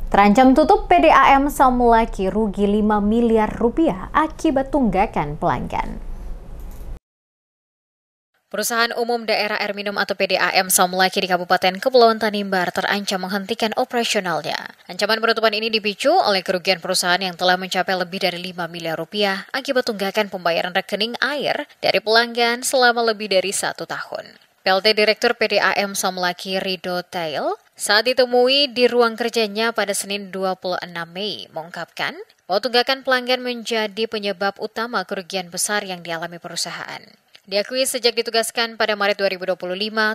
Terancam tutup PDAM Samulaki rugi 5 miliar rupiah akibat tunggakan pelanggan. Perusahaan Umum Daerah Air Minum atau PDAM Samulaki di Kabupaten Kepulauan Tanimbar terancam menghentikan operasionalnya. Ancaman penutupan ini dipicu oleh kerugian perusahaan yang telah mencapai lebih dari 5 miliar rupiah akibat tunggakan pembayaran rekening air dari pelanggan selama lebih dari 1 tahun. PLT Direktur PDAM Samulaki Rido Tail saat ditemui di ruang kerjanya pada Senin 26 Mei mengungkapkan bahwa tunggakan pelanggan menjadi penyebab utama kerugian besar yang dialami perusahaan. Diakui sejak ditugaskan pada Maret 2025,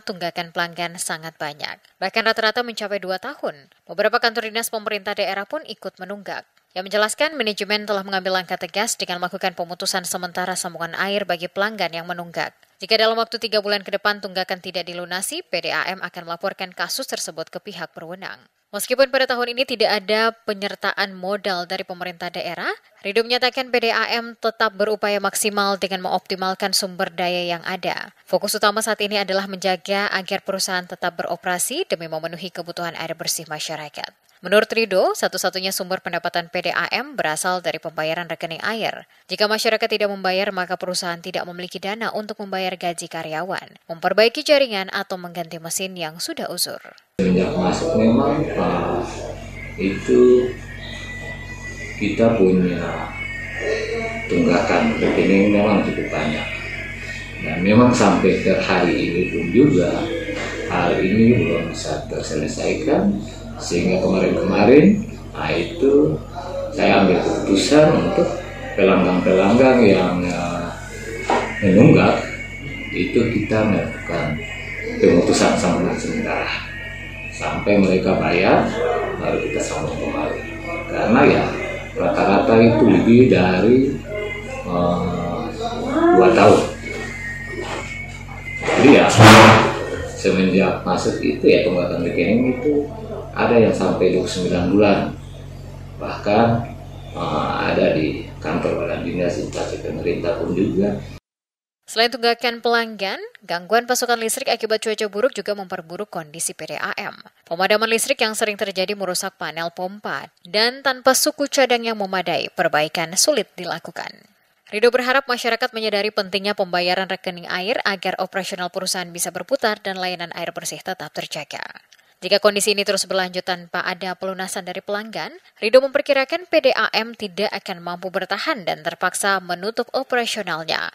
tunggakan pelanggan sangat banyak. Bahkan rata-rata mencapai 2 tahun. Beberapa kantor dinas pemerintah daerah pun ikut menunggak. Yang menjelaskan manajemen telah mengambil langkah tegas dengan melakukan pemutusan sementara sambungan air bagi pelanggan yang menunggak. Jika dalam waktu 3 bulan ke depan tunggakan tidak dilunasi, PDAM akan melaporkan kasus tersebut ke pihak berwenang. Meskipun pada tahun ini tidak ada penyertaan modal dari pemerintah daerah, Rido menyatakan PDAM tetap berupaya maksimal dengan mengoptimalkan sumber daya yang ada. Fokus utama saat ini adalah menjaga agar perusahaan tetap beroperasi demi memenuhi kebutuhan air bersih masyarakat. Menurut Rido, satu-satunya sumber pendapatan PDAM berasal dari pembayaran rekening air. Jika masyarakat tidak membayar, maka perusahaan tidak memiliki dana untuk membayar gaji karyawan, memperbaiki jaringan, atau mengganti mesin yang sudah usur. Sejak masuk memang itu kita punya tunggakan rekening memang cukup banyak. Dan memang sampai ke hari ini pun juga hal ini belum bisa terselesaikan. Sehingga kemarin-kemarin itu saya ambil keputusan untuk pelanggan-pelanggan yang menunggak itu kita melakukan pemutusan sambungan sementara sampai mereka bayar baru kita sambung kembali, karena ya rata-rata itu lebih dari 2 tahun. Jadi ya semenjak masuk itu ya tunggakan rekening itu ada yang sampai 29 bulan, bahkan ada di kantor badan dinas instansi pemerintah pun juga. Selain tunggakan pelanggan, gangguan pasokan listrik akibat cuaca buruk juga memperburuk kondisi PDAM. Pemadaman listrik yang sering terjadi merusak panel pompa, dan tanpa suku cadang yang memadai, perbaikan sulit dilakukan. Rido berharap masyarakat menyadari pentingnya pembayaran rekening air agar operasional perusahaan bisa berputar dan layanan air bersih tetap terjaga. Jika kondisi ini terus berlanjut tanpa ada pelunasan dari pelanggan, Rido memperkirakan PDAM tidak akan mampu bertahan dan terpaksa menutup operasionalnya.